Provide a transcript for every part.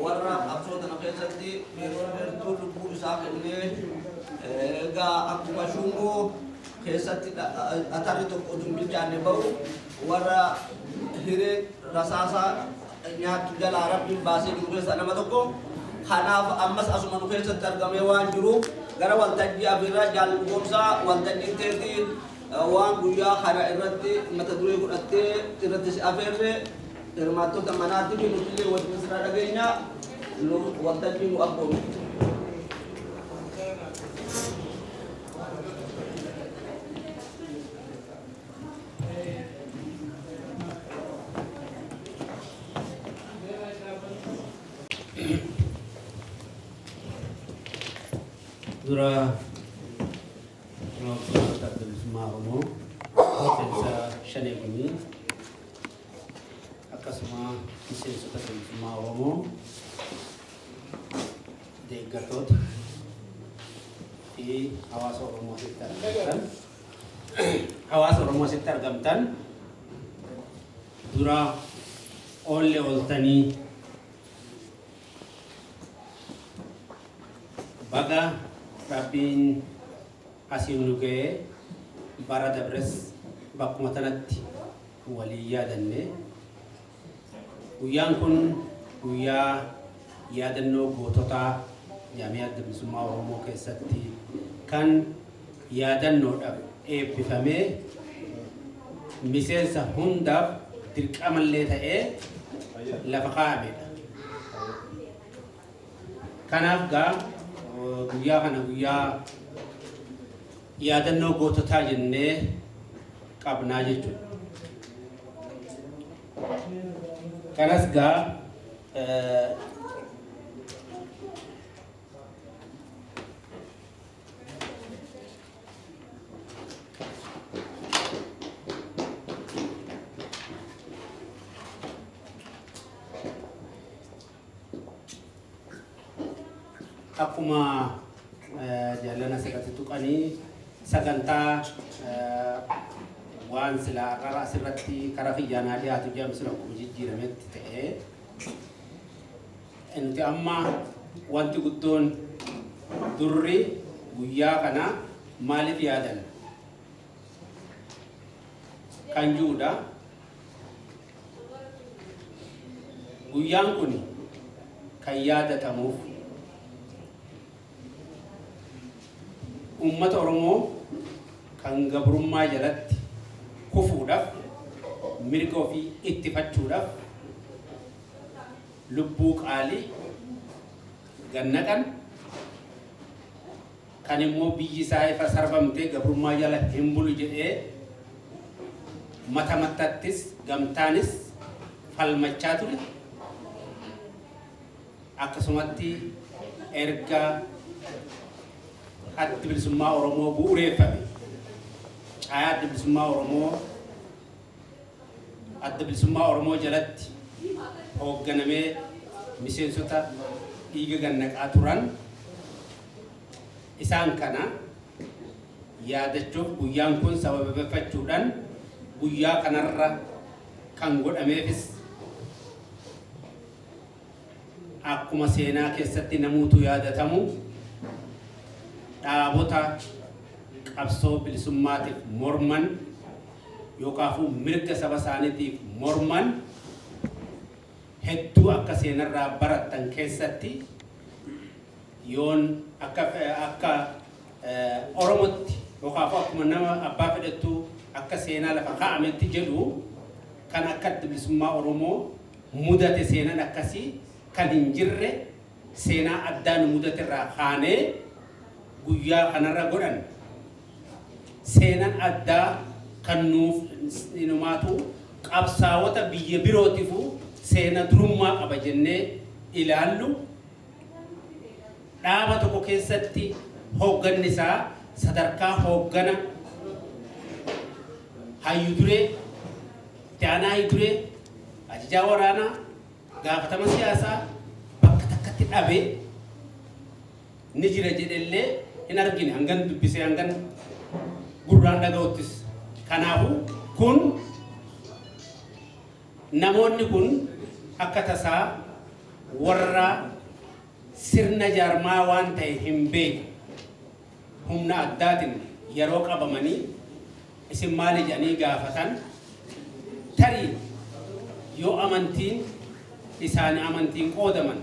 warra absoota na keessatti yeroo dheertuu lubbuu isaa kennee egaa akkuma shungoo keessatti atarri tokko dumbichaanne ba'u warra hiree rasaasaa nyaattu jalaa rabbiin baasee jiru keessa nama tokko kanaaf ammas asuma nu keessatti argamee waan jiruuf gara waltajjii abirraa jaallugoomsaa waltajjii teetii waan guyyaa kana irratti mata duree godhattee irratti si afeerre hirmaattota manaatti fi nutillee wajjin sirraa dhageenya waltajjii nu abboomu. Dura Nootota bilisummaa Oromoo miseensa shanee gumii akkasuma miseensota bilisummaa Oromoo deeggartoota fi hawaasa Oromoo asitti argamtan dura oolle ooltanii baga Rabbiin asiin nu ga'ee bara dabres bakkuma tanatti walii yaadanne guyyaan kun guyyaa yaadannoo goototaa jaamiyaa adda bilisummaa Oromoo keessatti kan yaadannoodhaaf eebbifamee miseensa hundaaf dirqamallee ta'ee lafa kaa'amedha. Kanaaf guyyaa kana guyyaa yaadannoo goototaa jennee qabnaa jechuudha. Kanas akkuma jaallan asirratti tuqanii sagantaa waan silaa qara asirratti karaa fiyyaanaa dhiyaatu jedhamu akkuma jijjiirametti ta'ee nuti amma wanti guddoon durri guyyaa kana maaliif yaadan kan jiruudha. Guyyaan kun kan yaadatamuuf ummata Oromoo kan gabrummaa jalatti kufuudhaaf mirga ofii ittifachuudhaaf lubbuu qaalii gannaqan kan immoo biyyi isaa ifa sarbamtee gabrummaa jala hin bulu jedhee mata mattattis gamtaanis falmachaa ture. Akkasumatti erga adda bilisummaa Oromoo bu'uureeffame caayaa adda bilisummaa Oromoo jalatti hoogganamee miseensota dhiiga gannaqaa turan isaan kana yaadachuuf guyyaan kun sababeeffachuudhaan guyyaa kanarra kan godhameefis akkuma seenaa keessatti namuutu yaadatamu dhaabota qabsoo bilisummaatiif morman yookaan mirga saba isaaniitiif morman hedduu akka seenarraa baratan keessatti yoon akka Oromootti yookaan akkuma nama abbaa fedhattu akka seenaa lafa kaa'ametti jedhu kan akka bilisummaa Oromoo mudate seenan akkasii kan hin jirre seenaa addaan mudate irraa kaanee guyyaa kanarra godhan seenan addaa kan nuuf inumaatu qabsaawota biyya birootifu seena durummaa qaba jennee ilaallu dhaaba tokko keessatti hoogganni isaa sadarkaa hooggana hayyu duree taanaa hayyu duree ajajaa waraanaa gaafatama siyaasaa bakka takkatti dhabee ni jira jedhellee hin argine hangan dubbisee hangan gurraan dhaga'uttis. Kanaafuu kun namoonni kun akka tasaa warra sirna jaarmaa waan ta'e hin beekne humna addaatiin yeroo qabamanii isin maali jedhanii gaafatan tarii yoo amantiin isaanii amantiin qoodaman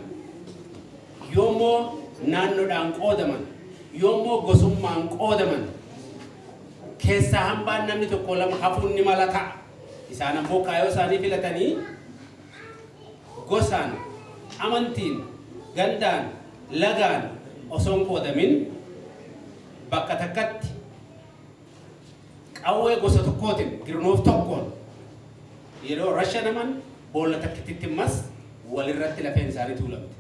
yoommoo naannoodhaan qoodaman yoommoo gosummaan qoodaman keessaa hambaan namni tokko lama hafuun ni mala ta'a. Isaan ammoo kaayoo isaanii filatanii gosaan amantiin gandaan lagaan osoo hin qoodamin bakka takkatti qawwee gosa tokkootiin girnoof tokkoon yeroo rashanaman boolla takkittitti mas walirratti lafeen isaanii tuulamte.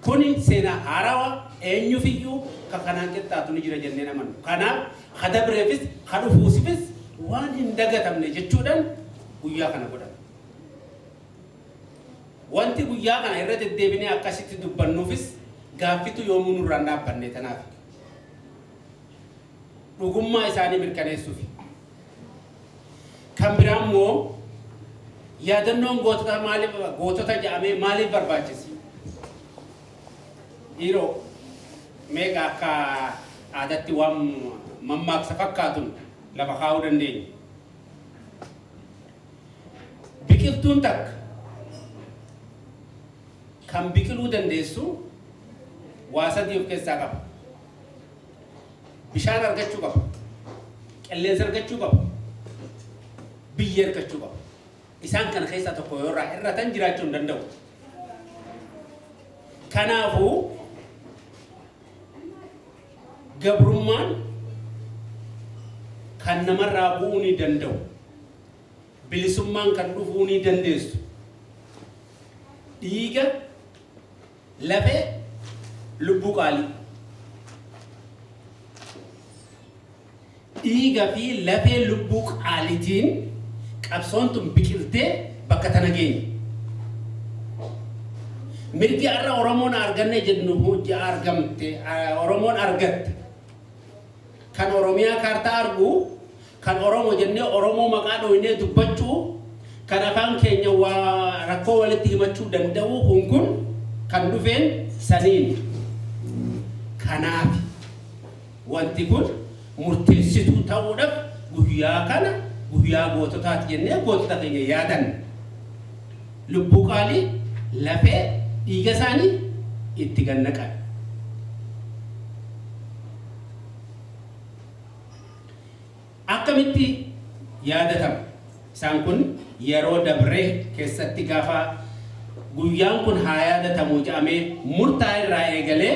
Kuni seenaa haarawaa eenyufiyyuu kan kanaan qixxaatu ni jira jennee namannu. Kanaaf hadabreefis hadhufuusifis waan hin dagatamne jechuudhaan guyyaa kana godhan. Wanti guyyaa kana irra deddeebinee akkasitti dubbannuufis gaaffitu yoomuu nurraan dhaabbanne tanaaf. Dhugummaa isaanii mirkaneessuufi. Kan biraa immoo yaadannoon gootota jedhamee maaliif barbaachisa? Dhiiroo meeqa akka aadaatti waan mammaaksa fakkaatuun lafa kaa'uu dandeenya. Biqiltuun takka kan biqiluu dandeessu waa sadii of keessaa qaba. Bishaan argachuu qaba, qilleensa argachuu qaba, biyya argachuu qaba. Isaan kana keessaa tokko yoo irratan jiraachuu hin danda'u. Kanaafuu gabrummaan kan namarraa bu'uu ni danda'u. Bilisummaan kan dhufuu ni dandeessu. Dhiiga, lafee, lubbuu qaalii. Dhiiga fi lafee lubbuu qaalitiin qabsoon tun biqiltee bakka tana geenye. Mirgi har'a Oromoon arganne jennu argamte Oromoon argatte. Kan Oromiyaa kaartaa argu kan Oromoo jennee Oromoo maqaa dhooynee dubbachuu kan afaan keenya waa rakkoo walitti himachuu danda'u kun kan dhufeen saniin. Kanaaf wanti kun murteessituu ta'uudhaaf guyyaa kana guyyaa goototaati jennee gootota keenya yaadan. Lubbuu qaalii lafee dhiiga isaanii itti gannaqan. Akkamitti yaadatamu? Isaan kun yeroo dabree keessatti gaafa guyyaan kun haa yaadatamu jedhamee murtaa'e irraa eegalee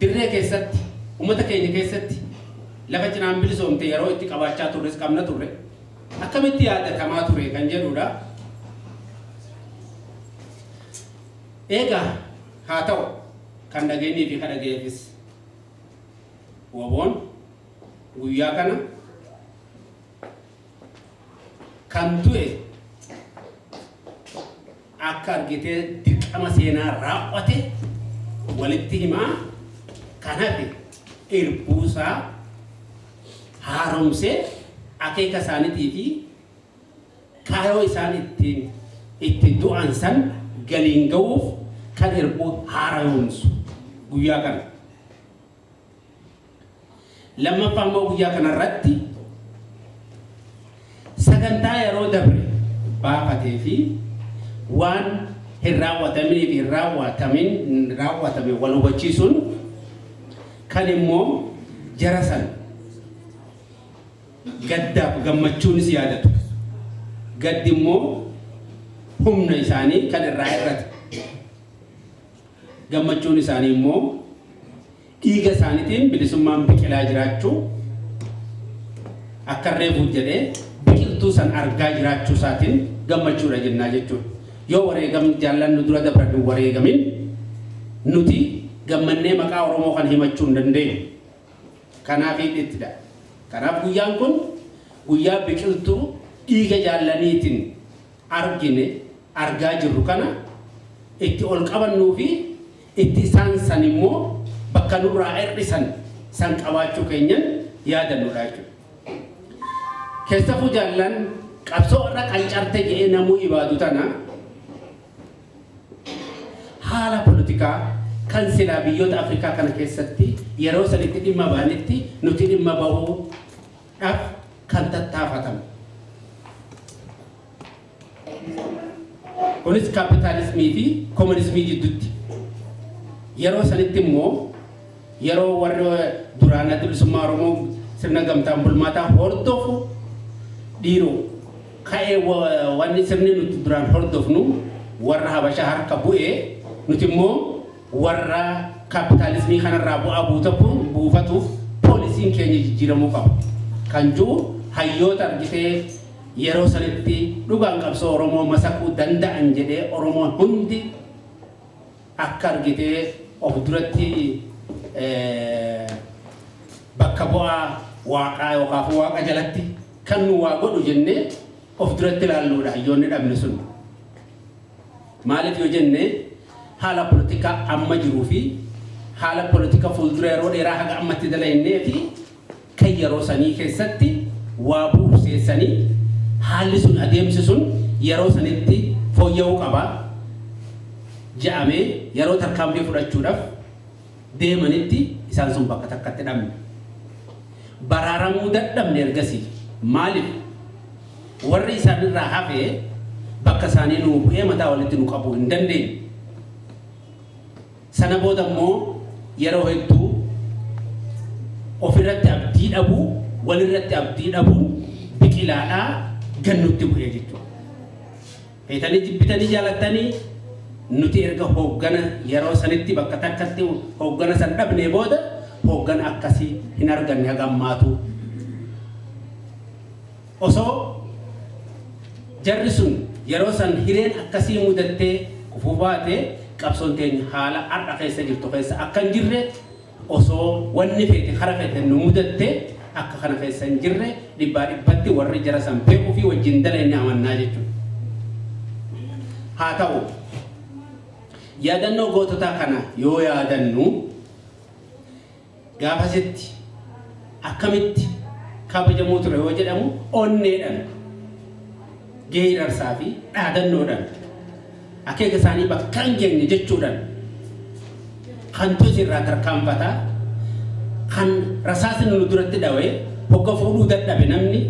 dirree keessatti uummata keenya keessatti lafa cinaan bilisoomte yeroo itti qabaachaa turres qabna turre akkamitti yaadatamaa ture kan jedhudha. Egaa haa ta'u kan dhageenyii fi kan dhageeffis waboon guyyaa kana kan du'e akka argitee dirqama seenaa raawwate walitti himaa kan hafe irbuusaa haaromsee akeeka isaaniitii fi kaayoo isaan itti du'an san galiin ga'uuf kan irbuu haaromsu guyyaa kana. Lammaffaa immoo guyyaa kanarratti sagantaa yeroo dabre baafatee fi waan hin raawwatamee fi raawwatame wal hubachiisuun kan immoo jara san gaddaaf gammachuunis yaadatu. Gaddi immoo humna isaanii kan irraa hir'ate. Gammachuun isaanii immoo dhiiga isaaniitiin bilisummaan biqilaa jiraachuu akka reefuuf jedhee biqiltuu san argaa jiraachuu isaatiin gammachuudha jennaa jechuudha. Yoo wareegam jaallannu dura dabran wareegamin nuti gammannee maqaa Oromoo kan himachuu hin dandeenyu. Kanaaf ittidha. Kanaaf guyyaan kun guyyaa biqiltuu dhiiga jaallaniitiin argaa jirru kana itti ol qabannuu fi itti isaan san immoo bakka nurraa hir'isan san qabaachuu keenyan yaadannuudha jechuudha. Keessafuu jaallan qabsoo irra qancarte jedhee namuu ibaadu tana haala politikaa kan silaa biyyoota Afrikaa kana keessatti yeroo sanitti dhimma baanitti nuti dhimma bahuudhaaf kan tattaafatamu. Kunis kapitaalismii fi koomunismii jidduutti. Yeroo sanitti immoo yeroo warri duraan adda bilisummaa Oromoo sirna gamtaan bulmaataa hordofu dhiiroo ka'ee wanni sirni nuti duraan hordofnu warra Habashaa harka bu'ee nuti immoo warra kapitaalismii kanarraa bu'aa buufatuuf poolisiin keenya jijjiiramuu qaba. Kan jiru hayyoota argitee yeroo sanitti dhugaan qabsoo Oromoo masakuu danda'an jedhee Oromoon hundi akka argitee of duratti bakka bu'aa waaqaa yookaan waaqa jalatti kan nu waa godhu jennee of duratti ilaalluudha hayyoonni dhabne sun. Maaliif yoo jennee haala politikaa amma jiruu fi haala politikaa fuuldura yeroo dheeraa haga ammatti dalaynee fi kan yeroo sanii keessatti waa buuseessanii haalli sun adeemsi sun yeroo sanitti fooyya'uu qaba jedhamee yeroo tarkaanfii fudhachuudhaaf deemanitti isaan sun bakka takkatti dhabne. Baraaramuu dadhabne ergasii maaliif warri isaanirraa hafee bakka isaanii nuu bu'ee mataa walitti nu qabuu hin dandeenye. Sana booda immoo yeroo hedduu ofirratti abdii dhabuu walirratti abdii dhabuu biqilaadhaa gannutti bu'ee jechuudha. Feetanii jibbitanii jaalattanii nuti erga hooggana yeroo sanitti bakka takkatti hooggana san dhabnee booda hooggana akkasii hin arganne hagammaatu. Osoo jarri sun yeroo san hireen akkasii mudattee kufuu baatee qabsoon teenya haala har'a keessa jirtu keessa akka hin jirre osoo wanni feete kara feete nu mudattee akka kana keessa hin jirre dhibbaa dhibbatti warri jara san beekuu fi wajjin daleenye amannaa jechuudha. Haa ta'u yaadannoo goototaa kana yoo yaadannu gaafasitti akkamitti kabajamuu ture yoo jedhamu onneedhaan geerarsaa fi dhaadannoodhaan akeeka isaanii bakka hin geenye jechuudhaan kan tos irraa tarkaanfataa kan rasaasni nu duratti dhawee hogga fuudhuu dadhabe namni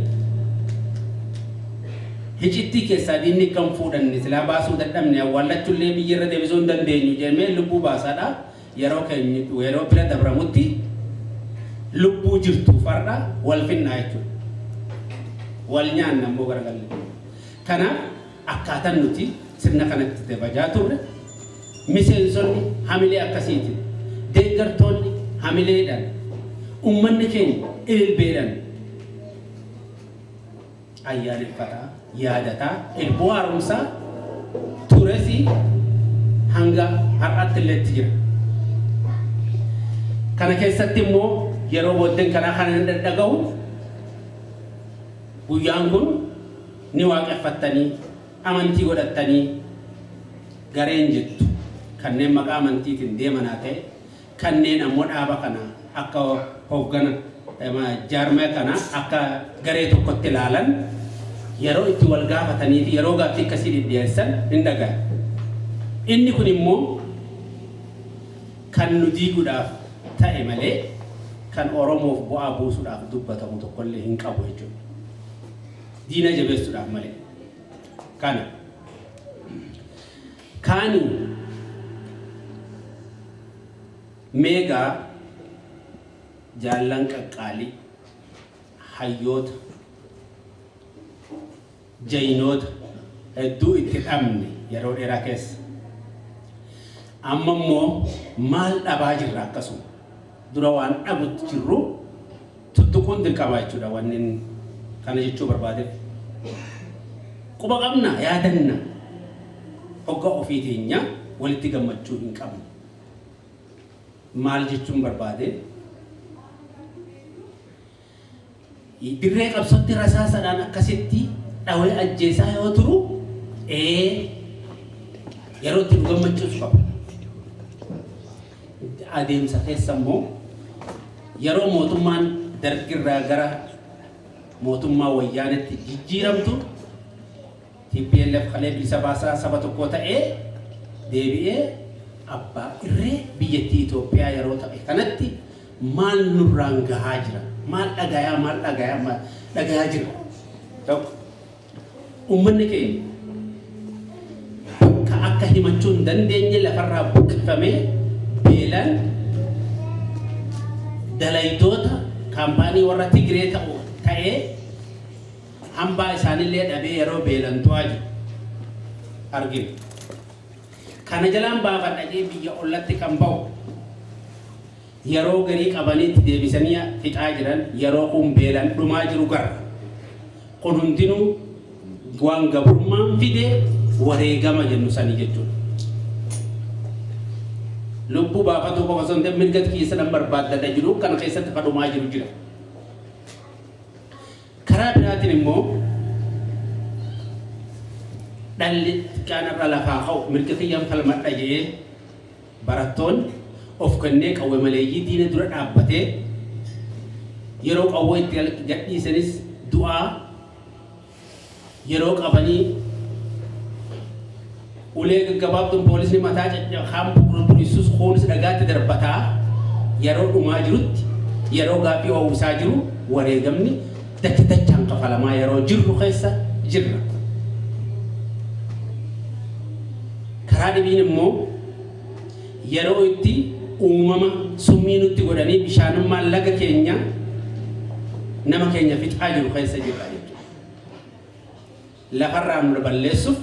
hicittii keessaa diinni kan fuudhanne silaa baasuu dadhabne awwaallachuullee biyyarra deebisuu hin dandeenyu jennee lubbuu baasaadha yeroo bira dabramutti lubbuu jirtu farra wal finnaa jechuudha. Wal nyaanna immoo garagalle. Kanaaf akkaataan nuti sirna kanatti kabajaa turre miseensonni hamilee akkasiiti. Deeggartoonni hamileedhaan uummanni keenya ilbeedhaan ayyaaneffataa yaadataa ilboo haaromsaa turesi hanga har'aatti illee jira. Kana keessatti immoo yeroo booddeen kanaa kana hin dhaga'u guyyaan kun ni waaqeffattanii amantii godhattanii gareen jettu kanneen maqaa amantiitiin deemanaa ta'e kanneen ammoo dhaaba kana akka hooggana jaarmee kana akka garee tokkotti ilaalan yeroo itti wal gaafatanii fi yeroo gaaffii akkasii dhiyeessan hin dhaga'a. Inni kun immoo kan nu diiguudhaaf ta'e malee kan Oromoof bu'aa buusuudhaaf dubbatamu tokkollee hin qabu jechuudha. Diina jabeessuudhaaf malee. Kaani meegaa jaallan qaqqaalii hayyoota jayinoota hedduu itti dhabne yeroo dheeraa keessa. Amma immoo maal dhabaa jirra akkasuma dura waan dhabutti jirru tuttuquun dirqama jechuudha wanni kana jechuu barbaadeef. Quba qabna yaadanna hogga ofii teenya walitti gammachuu hin qabne. Maal jechuun barbaade dirree qabsootti rasaasadhaan akkasitti dhawee ajjeesaa yoo turu yeroo itti nu gammachiisu qaba. Adeemsa keessa immoo yeroo mootummaan dargirraa gara mootummaa wayyaanetti jijjiiramtu TPLF qalee bilisa baasaa saba tokko ta'ee deebi'ee abbaa irree biyyattii Itoophiyaa yeroo ta'e kanatti maal nurraan gahaa jira maal dhagayaa jira tokko ummanni keenya bakka akka himachuun dandeenye lafarraa buqqifamee beelaan dalaytoota kaampaanii warra Tigree ta'ee hambaa isaanillee dhabee yeroo beelantu'aa jiru argina. Kana jalaan baafadhaqee biyya ollatti kan ba'u yeroo garii qabaniitti deebisanii fixaa jiran yeroo kun beelan dhumaa jiru garra. Kun hundinuu waan gabrummaan fidee wareegama jennu sanii jechuudha. Lubbuu baafatu qofa osoo hin ta'in mirga keessa nan barbaaddadha jiru kana keessatti fadhumaa jiru jira. Karaa biraatiin immoo dhalli kanarra lafaa ka'u mirga kiyyaan falmadha jedhee barattoonni of kennee qawwee maleeyyii diina dura dhaabbatee yeroo qawwee itti gadhiisanis du'aa yeroo qabanii ulee gaggabaabtuun poolisni mataa caccabaan buqurtuun kuunis dhagaatti darbataa yeroo dhumaa jirutti yeroo gaaffii oowisaa jiru wareegamni dachaan kafalamaa yeroo jirru keessa jirra. Karaa dhibiin immoo yeroo itti uumama summii nutti godhanii bishaanummaan laga keenya nama keenya fixaa jiru keessa jirra jechuudha. Lafarraa nu balleessuuf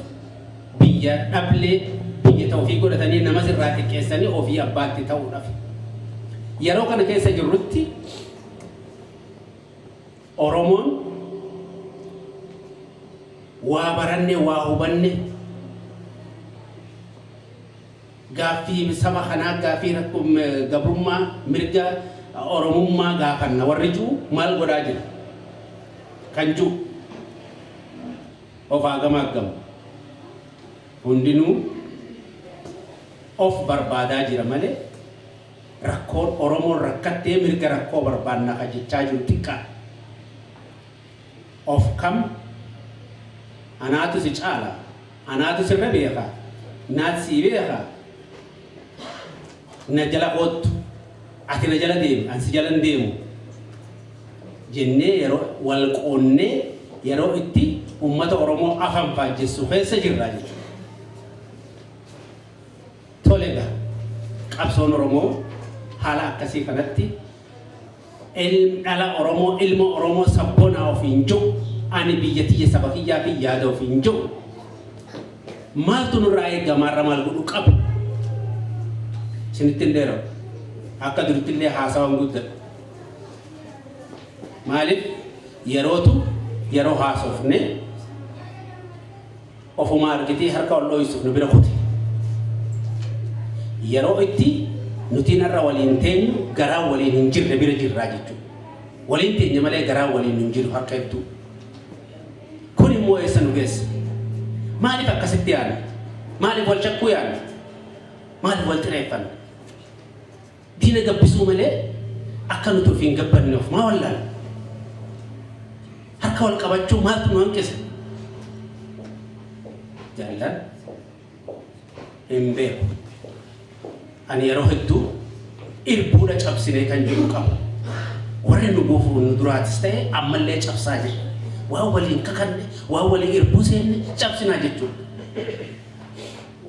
biyya dhablee biyya ta'uu godhatanii nama sirraa xiqqeessanii ofii abbaatti ta'uudhaaf yeroo kana keessa jirrutti Oromoon waa baranne waa hubanne gaaffii saba kanaa gaaffii gabrummaa mirga Oromummaa gaafanna warri jiru maal godhaa jira kan jiru of agamaaggamu hundinuu of barbaadaa jira malee rakkoon Oromoon rakkattee mirga rakkoo barbaannaa kan jechaa jiru xiqqaa. Of kam anaatu si caala anaatu sirra beeka naati si beeka na jala kootu ati na jala deemu ansi jala deemu jennee yeroo wal qoonnee yeroo itti ummata Oromoo afaan faajjessu keessa jirra jechuudha. Tolega qabsoon Oromoo haala akkasii kanatti dhala Oromoo ilma Oromoo sabboonaa ofiin jiru ani biyyattii saba kiyyaa fi yaada ofiin jiru maaltu nurraa eegamaarra maal godhu qabu isinitti hin dheerawu akka duritti illee haasawaan guddadha. Maaliif yeroo haasofne ofuma argitee harka ol dho'isuuf nu bira kute yeroo itti nuti narra waliin teenyu garaa waliin hin jirre bira jirraa jechuudha. Waliin teenya malee garaa waliin hin jiru harka hedduu. Kun immoo eessa nu geessa? Maaliif akkasitti yaadna? Maaliif wal cakkuu yaadna? Maaliif wal xireeffanna? Diina gabbisuu malee akka nuti ofiin gabbanne of maa wallaala? Harka wal qabachuu maaltu nu hanqisa? Jaallan hin beeku. Ani yeroo hedduu irbuudha cabsinee kan jiru qabu. Warri nu goofu nu duraatis ta'e ammallee cabsaa jira. Waa waliin kakanne, waa waliin irbuu seenne cabsinaa jechuudha.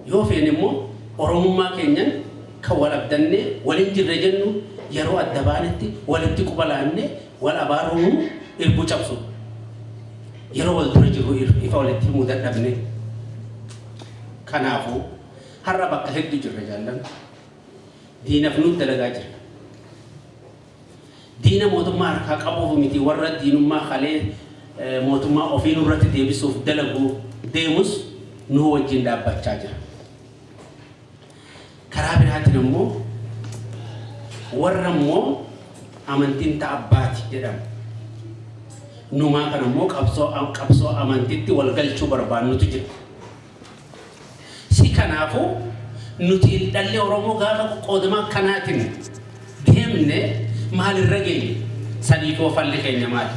Yoo feene immoo Oromummaa keenyan kan wal abdannee waliin jirre jennu yeroo adda baanetti walitti qubalaannee wal abaaruun irbuu cabsu. Yeroo wal dura jiru ifa walitti himuu dadhabne. Kanaafuu har'a bakka hedduu jirra jaallan. Diinaf nuti dalagaa jira. Diina mootummaa harkaa qabuuf miti warra diinummaa kalee mootummaa ofii nurratti deebisuuf dalaguu deemus nu wajjin dhaabbachaa jira. Karaa biraatiin immoo warra immoo amantiin ta'abbaati jedhama. Numaa kana immoo qabsoo amantiitti wal galchuu barbaannutu jira. Si kanaafuu nuti dhalli Oromoo gaafa qoqqoodamaa kanaatiin deemne maal irra geenye saniifoo falli keenya maali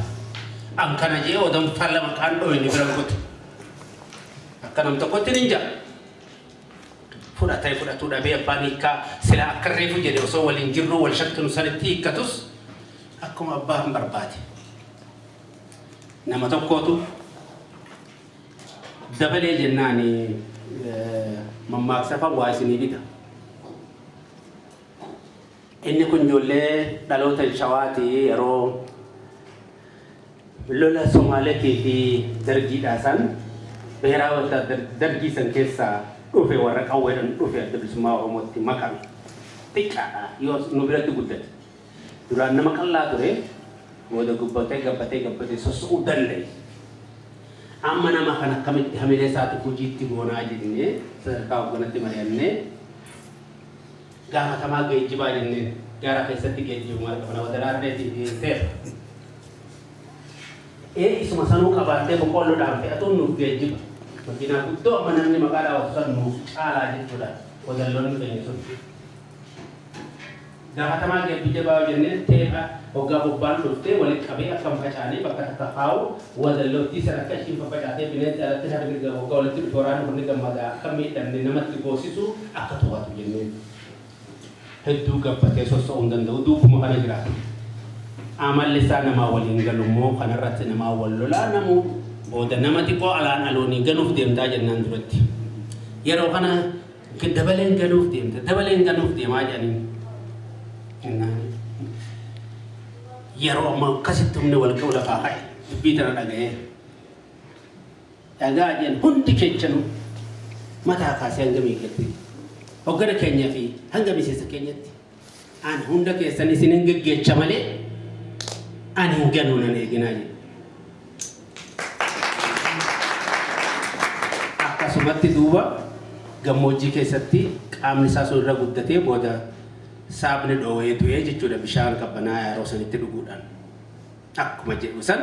an kana jee odon falla maqaan dhoyni bira gotu akkanam tokkotti ninja fudhatu dhabee abbaan hiikaa sila akka reefu jedhe osoo waliin jirru wal shakkinu sanitti hiikkatus akkuma abbaan barbaade nama tokkootu dabalee jennaani mammaaksa waa isinii bita inni kun ijoollee dhaloota shawaati yeroo lola Somaaleetii fi dargiidhaa san beeraa wanta dargii san keessaa dhufe warra qawweedhaan dhufe adda bilisummaa Oromootti makame xiqqaadha yoo nu biratti guddate duraan nama qallaa ture booda gabbatee soso'uu danda'e amma nama kan akkamitti hamilee isaati hojiitti goonaa jennee sadarkaa hoogganatti mari'annee gaafatamaa geejjibaa jennee gara keessatti geejjibu maal qabna wadaraarreetii dhiyeesseera isuma sanuu qabaatee boqqolloodhaan fe'atuun nuuf geejjiba makiinaa guddoo amma namni magaalaa wasan nuuf caalaa jechuudha wadalloonni keenya sun gaafatamaa geejjibaa jennee teepha hoggaa bobbaan dhuftee walitti qabee akkam facaanee bakka takka kaa'u wadallootti isa akka ishiin facaatee bineensi alatti harmi hoggaa walitti dhufe waraana kunni gammadaa akka miidhamne namatti goosisu akka to'atu jennee hedduu gabbatee soso'uu hin danda'u duubuma kana jiraata amalli isaa namaa waliin galummoo kanarratti namaa wal lolaa namu booda nama xiqqoo alaan aloonii ganuuf deemtaa jennaan duratti yeroo kana dabaleen ganuuf deemaa jedhaniin yeroo amma akkasitti humni wal ga'u lafaa ka'e dubbii tana dhaga'ee dhagaa jennu hundi keechanu mataa kaasee hanga miiqatti hoggana keenyaa fi hanga miseensa keenyatti ani hunda keessan isinin geggeecha malee ani hin ganuu nan eeginaa jedhu akkasumatti duuba gammoojjii keessatti qaamni isaa sun irra guddatee booda saabni dhoowwee du'ee jechuudha bishaan qabbanaa yeroo sanitti dhuguudhaan akkuma jedhu san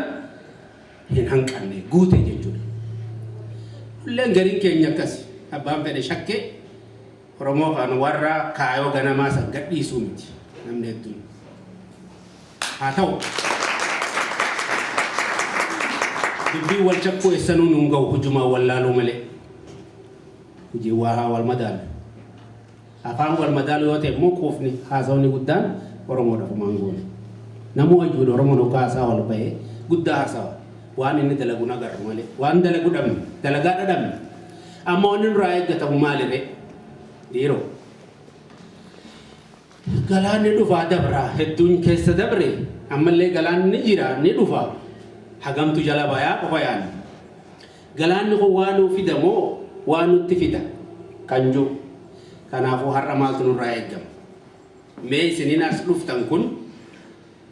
hin hanqanne guute jechuudha illeen gariin keenya akkas abbaan fedhe shakkee Oromoo kan warra kaayoo ganamaa san gadhiisuu miti namni hedduun haa ta'u dubbii wal chakkoo eessanuu nuun ga'u hujumaa wallaaluu malee hujii waa wal madaalu afaan wal madaalu yoo ta'e immoo quufni haasawni guddaan Oromoodhaaf maangoone namuu ajuudha Oromoon hoggaa haasaa wal bahee guddaa haasawa waan inni dalagu nagarru malee waan dalagu dhabne dalagaa dhadhabne amma wanni nurraa eeggatamu maalirre dhiiroo galaanni dhufaa dabraa hedduun keessa dabre ammallee galaanni jira ni dhufaa hagamtu jala bayaa qofa yaani galaanni kun waan nuu fidamoo waan nutti fida kan jiru kanaafuu har'a maaltu nurraa eeggama mee isiniin as dhuftan kun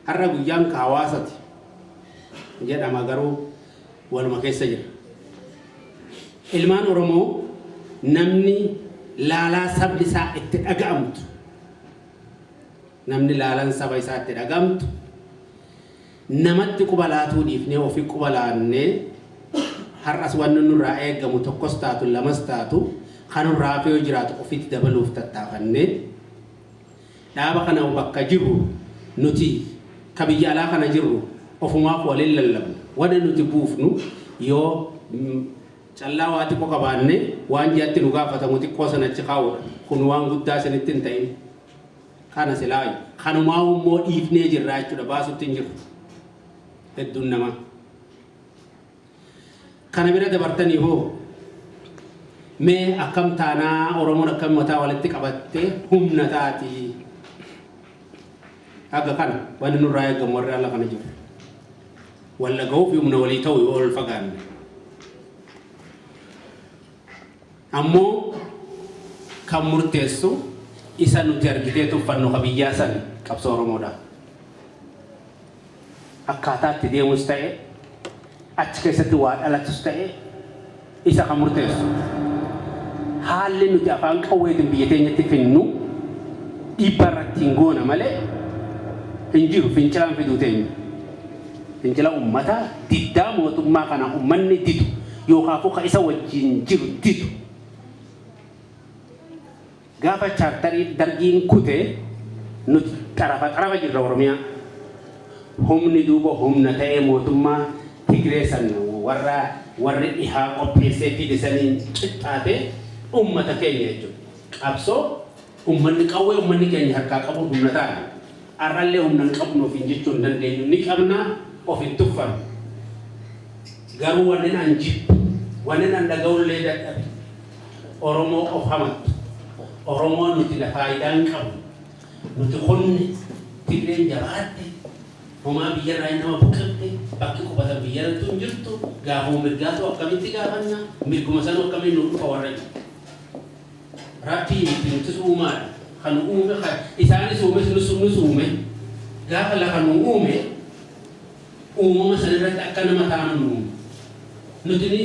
har'a guyyaan hawaasaati jedhama garuu waluma keessa jira ilmaan Oromoo namni laalaa sabni isaa itti dhaga'amtu namni laalaan saba isaa itti dhaga'amtu namatti qubalaatuu dhiifnee ofii qubalaannee har'as wanni nurraa eeggamu tokkos taatu lamas taatu kanurraa fi yoo jiraatu ofitti dabaluuf tattaafannee dhaaba kana bakka jirru nuti ka biyya alaa kana jirru ofumaaf waliin lallabnu wanni nuti buufnu yoo callaa waa xiqqoo qabaanne waan ji'atti nu gaafatamu xiqqoo sanachi kaa'udha kun waan guddaa sanitti hin ta'in kana silaayu kanumaa immoo dhiifnee jirraa jechuudha baasutti hin jiru hedduun namaa kana bira dabartanii hoo mee akkam taanaa Oromoon akkam mataa walitti qabattee humna taati akka kana wanni nurraa eeggamu warri alla kana jiru walla ga'uuf humna walii ta'u yoo ol fagaanne ammoo kan murteessu isa nuti argitee tuffannu qabiyyaa san qabsoo Oromoodha akkaataatti deemus ta'e achi keessatti waa dhalatus ta'e isa kan murteessu haalli nuti afaan qawweetiin biyya teenyatti finnu dhiibbaa irratti hin goona malee hin jiru fincilaan fiduu teenya fincila ummataa diddaa mootummaa kana ummanni didu yookaan ka isa wajjin jiru didu gaafa chaartarii dargiin kutee nuti xarafa jirra Oromiyaa humni duuba humna ta'ee mootummaa Tigree san warri dhihaa qopheessee fidisanii qixxaate ummata keenya jechuudha. Qabsoo ummanni qawwee ummanni keenya harkaa qabu humna ta'a. Arrallee humna hin qabnu ofiin jechuu hin dandeenyu ni qabna ofiin tuffannu. Garuu wanneen an jibbu wanneen an dhaga'ullee dadhabe Oromoo of hamattu Oromoo nuti la faayidaa hin qabnu nuti qonni Tigreen jabaatte homaa biyyarraa nama buqqifte bakki qubatan biyyarrattu hin jirtu gaafuu mirgaatu akkamitti gaafanna mirguma sanuu akkamiin nu dhufa warra jiru. Rabbii nuti uumaadha kan uume isaanis uume nus uume gaafa lafa nu uume uumama sanirratti akka nama ta'an nu uume. Nuti ni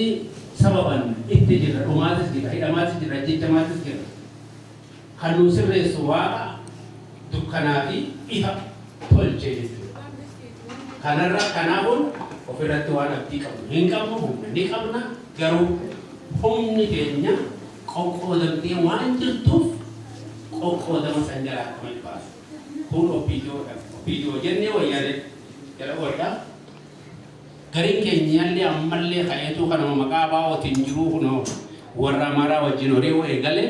sababan itti jirra dhumaatis jirra hidhamaatis jirra jechamaatis jirra. Kan nu sirreessu waaqa dukkanaa fi ifa tolchee jechuudha. Kanarra kanaafuun ofirratti waan abdii qabnu hin qabnu humna ni qabna garuu humni keenya qoqqoodamtee waan jirtuuf qoqqoodama san jalaa akkuma hin baasu. Kun ofiidoo jennee wayyaanee jala oolaa. Garin keenyallee ammallee ka'eetu kanuma maqaa baa'ootiin jiruu kunoo warra Amaaraa wajjin horii wa'ee galee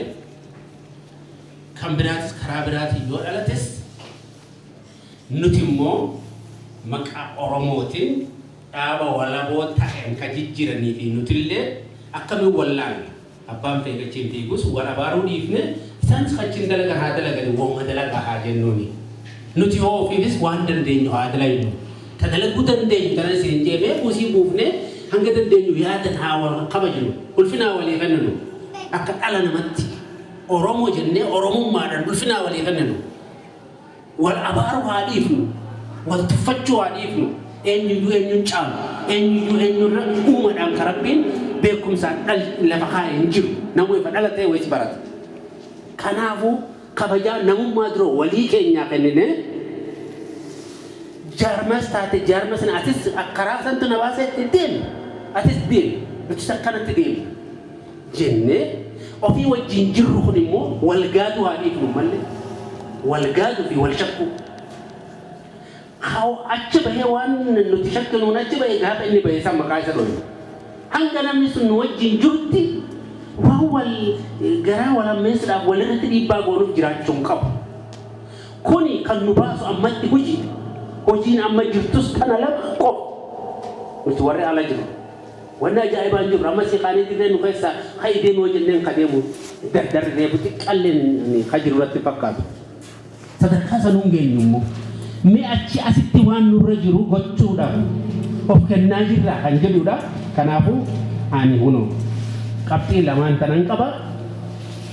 kan biraatis karaa biraatiin yoo dhalates nuti immoo maqaa Oromootiin dhaaba walaboo ta'een ka jijjiiranii fi nutillee akkamiin wallaanne abbaan feegachiin fiigus warra baaruu dhiifne isaanis kachiin dalagan haa dalagan wooma dalagaa haa jennuuni. Nuti hoo ofiifis waan dandeenyu haa dalaynu. Tadalagu dandeenyu tanan siin jeemee busii buufnee hanga dandeenyu yaadan haa wal kabajnu ulfinaa walii kenninu akka dhala namatti Oromoo jennee Oromummaadhaan ulfinaa walii kenninu wal abaaru haa dhiifnu wal tuffachuu haa dhiifnu eenyuun caalu eenyurra uumadhaan karabbiin beekumsaan lafa kaa'ee hin jiru namuu ifa dhalatee wayis barata. Kanaafuu kabajaa namummaa dura walii keenyaa kennine Jarmas taate jarmasni atis karaa santu na baasee deemu atis deemu nuti akkanatti deemu jennee ofii wajjin jirru kun immoo walgaatu haa dhiifnu malee walgaatu fi wal shakku haa achi bahee waan nuti shakkinuun achi bahee gaafa inni bahee san maqaa isa dhoofne hanga namni sun nu wajjin jirti waan wal garaa wal ammeessuudhaaf walirratti dhiibbaa goonuuf jiraachuun qabu kuni kan nu baasu ammatti hojii. Hojiin amma jirtus kana lama qof nuti warri ala jiru wanna ajaa'ibaan jiru amma siqaanii dirree nu keessa haideen hoo jenneen ka deemu dardarri reebuti qalleen ka jiru irratti fakkaatu sadarkaa sanuun geenyu immoo mi achi asitti waan nurra jiru gochuudhaaf of kennaa jirraa kan jedhudha. Kanaafuu ani hunoo qabxii lamaan tanan qaba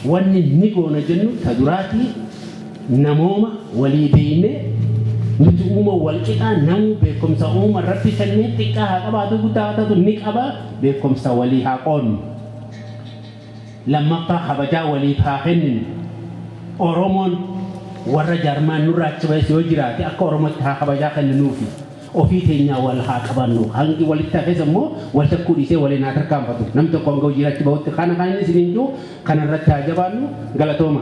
wanni ni goona jennu ta duraatii namooma walii beeynee nuti uuma walqixaa namu beekumsa uuma irratti kennee xiqqaa haa qabaatu guddaa haa taatu ni qaba beekumsa walii haa qoonnu. Lammaffaa kabajaa waliif haa kenninu. Oromoon warra jaarmaan nurraa achi bahee yoo jiraate akka Oromootti haa kabajaa kenninuufi ofii teenyaa wal haa qabannu. Hangi walitti hafes immoo wal takkuu dhiisee waliin haa tarkaanfatu. Namni tokko hanga hojii achi bahutti kana kan inni isiniin jiru kanarratti haa jabaannu galatooma.